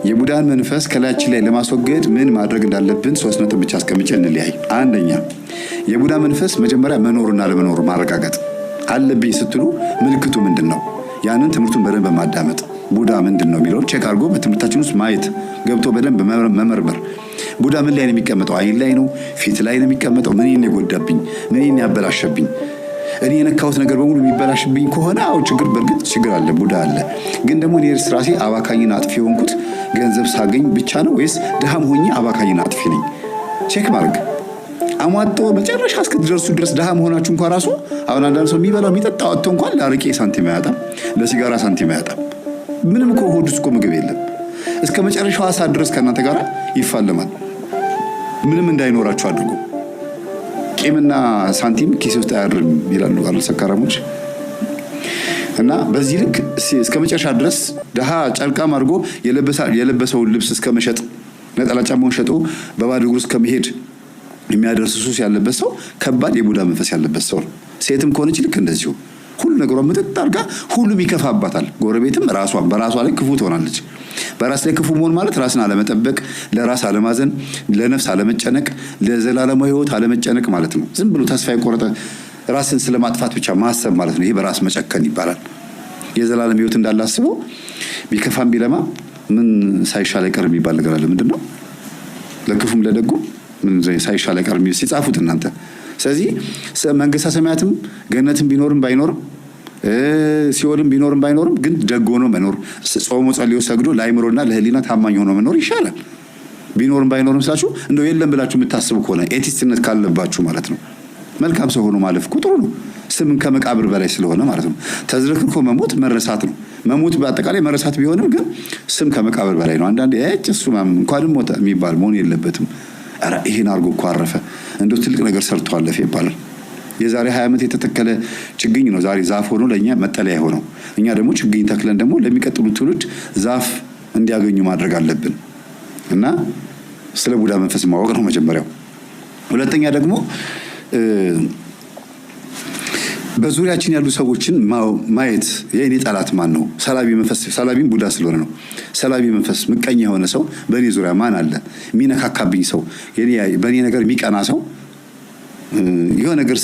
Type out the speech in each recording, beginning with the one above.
የቡዳን መንፈስ ከላያችን ላይ ለማስወገድ ምን ማድረግ እንዳለብን 3 ነጥብ ብቻ አስቀምጬ እንለያይ። አንደኛ የቡዳ መንፈስ መጀመሪያ መኖርና ለመኖር ማረጋገጥ አለብኝ ስትሉ ምልክቱ ምንድነው? ያንን ትምህርቱን በደንብ ማዳመጥ ቡዳ ምንድነው የሚለው ቼክ አድርጎ በትምህርታችን ውስጥ ማየት ገብቶ በደንብ መመርመር። ቡዳ ምን ላይ ነው የሚቀመጠው? አይን ላይ ነው? ፊት ላይ ነው የሚቀመጠው? ምን ይጎዳብኝ? ምን ያበላሽብኝ? እኔ የነካሁት ነገር በሙሉ የሚበላሽብኝ ከሆነ አው ችግር በርግጥ ችግር አለ፣ ቡዳ አለ። ግን ደግሞ እኔ ራሴ አባካኝና አጥፊ ሆንኩት ገንዘብ ሳገኝ ብቻ ነው ወይስ ድሃም ሆኜ አባካኝና አጥፊ ነኝ? ቼክ ማድረግ አሟጦ መጨረሻ እስከደርሱ ድረስ ድሃ መሆናችሁ እንኳን ራሱ አሁን አንዳንድ ሰው የሚበላው የሚጠጣው አጥቶ እንኳን ለአርቄ ሳንቲም አያጣም፣ ለሲጋራ ሳንቲም አያጣም። ምንም እኮ ሆድ ውስጥ እኮ ምግብ የለም። እስከ መጨረሻው ሰዓት ድረስ ከእናንተ ጋር ይፋለማል። ምንም እንዳይኖራችሁ አድርጎ ቂምና ሳንቲም ኪስ ውስጥ አያድርም ይላሉ አሉ ሰካራሞች። እና በዚህ ልክ እስከ መጨረሻ ድረስ ድሃ ጨርቃም አድርጎ የለበሰውን ልብስ እስከ መሸጥ ነጠላ ጫማውን ሸጦ በባዶ እግሩ እስከ መሄድ የሚያደርስ ሱስ ያለበት ሰው ከባድ የቡዳ መንፈስ ያለበት ሰው። ሴትም ከሆነች ልክ እንደዚሁ ሁሉ ነገሯን ምጥጥ አድርጋ ሁሉም ይከፋባታል። ጎረቤትም ራሷን በራሷ ላይ ክፉ ትሆናለች። በራስ ላይ ክፉ መሆን ማለት ራስን አለመጠበቅ፣ ለራስ አለማዘን፣ ለነፍስ አለመጨነቅ፣ ለዘላለማዊ ሕይወት አለመጨነቅ ማለት ነው። ዝም ብሎ ተስፋ የቆረጠ ራስን ስለማጥፋት ብቻ ማሰብ ማለት ነው። ይሄ በራስ መጨከን ይባላል። የዘላለም ሕይወት እንዳላስበው ቢከፋም ቢለማ ምን ሳይሻል አይቀር የሚባል ነገር አለ። ምንድነው? ለክፉም ለደጉ ምን ሳይሻል አይቀር ሲጻፉት እናንተ። ስለዚህ መንግስተ ሰማያትም ገነትም ቢኖርም ባይኖርም ሲኦልም ቢኖርም ባይኖርም ግን ደግ ሆኖ መኖር፣ ጾሞ ጸልዮ ሰግዶ ለአይምሮና ለህሊና ታማኝ ሆኖ መኖር ይሻላል። ቢኖርም ባይኖርም ስላችሁ እንደው የለም ብላችሁ የምታስቡ ከሆነ ኤቲስትነት ካለባችሁ ማለት ነው። መልካም ሰው ሆኖ ማለፍ ጥሩ ነው። ስምን ከመቃብር በላይ ስለሆነ ማለት ነው። ተዝረክርኮ መሞት መረሳት ነው። መሞት በአጠቃላይ መረሳት ቢሆንም ግን ስም ከመቃብር በላይ ነው። አንዳንዴ እሱ እንኳን ሞተ የሚባል መሆን የለበትም። አረ ይሄን አርጎ እኮ አረፈ እንደው ትልቅ ነገር ሰርቶ አለፈ ይባላል። የዛሬ 20 ዓመት የተተከለ ችግኝ ነው ዛሬ ዛፍ ሆኖ ለኛ መጠለያ ሆኖ። እኛ ደግሞ ችግኝ ተክለን ደግሞ ለሚቀጥሉት ትውልድ ዛፍ እንዲያገኙ ማድረግ አለብን። እና ስለ ቡዳ መንፈስ ማወቅ ነው መጀመሪያው። ሁለተኛ ደግሞ በዙሪያችን ያሉ ሰዎችን ማየት የኔ ጠላት ማን ነው? ሰላቢ መንፈስ፣ ሰላቢም ቡዳ ስለሆነ ነው። ሰላቢ መንፈስ ምቀኛ የሆነ ሰው በእኔ ዙሪያ ማን አለ? የሚነካካብኝ ሰው፣ በእኔ ነገር የሚቀና ሰው የሆነ ነገር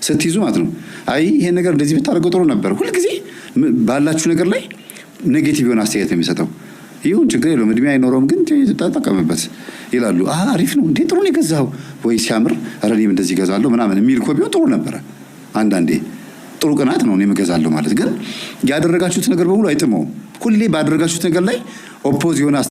ስትይዙ ማለት ነው። አይ ይሄን ነገር እንደዚህ ብታደርገው ጥሩ ነበር። ሁልጊዜ ባላችሁ ነገር ላይ ኔጌቲቭ የሆነ አስተያየት ነው የሚሰጠው። ይሁን ችግር የለውም እድሜ አይኖረውም ግን ተጠቀምበት ይላሉ። አሪፍ ነው እንዴ ጥሩ ነው የገዛው ወይ ሲያምር ኧረ እኔም እንደዚህ እገዛለሁ ምናምን የሚል እኮ ቢሆን ጥሩ ነበረ። አንዳንዴ ጥሩ ቅናት ነው እኔም እገዛለሁ ማለት። ግን ያደረጋችሁት ነገር በሙሉ አይጥመውም። ሁሌ ባደረጋችሁት ነገር ላይ ኦፖዝ የሆነ